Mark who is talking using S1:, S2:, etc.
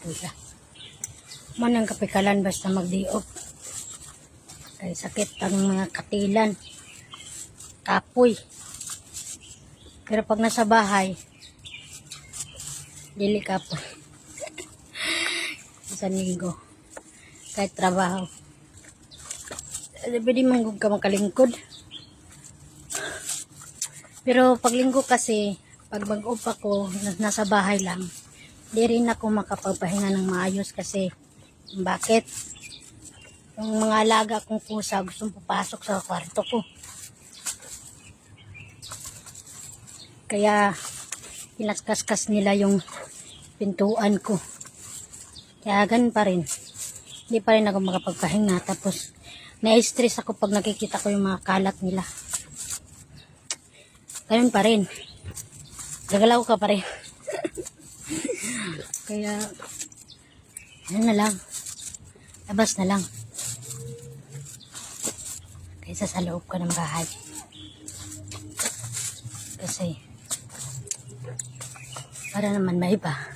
S1: Kuya. Manang kapikalan basta magdiop. Kay sakit ang mga katilan. Kapoy. Pero pag nasa bahay, dili kapoy. Isang linggo. Kahit trabaho. Pwede man ka makalingkod. Pero pag linggo kasi, pag mag-off ako, nasa bahay lang, di rin ako makapagpahinga ng maayos kasi bakit? Yung mga alaga kong pusa gustong papasok sa kwarto ko. Kaya kinaskas-kas nila yung pintuan ko. Kaya ganun pa rin. Hindi pa rin ako makapagpahinga. Tapos na-stress ako pag nakikita ko yung mga kalat nila. Ganun pa rin. Gagalaw ka pa rin. Kaya ano na lang. Labas na lang. Kaysa sa loob ka ng bahay. Kasi para naman maiba.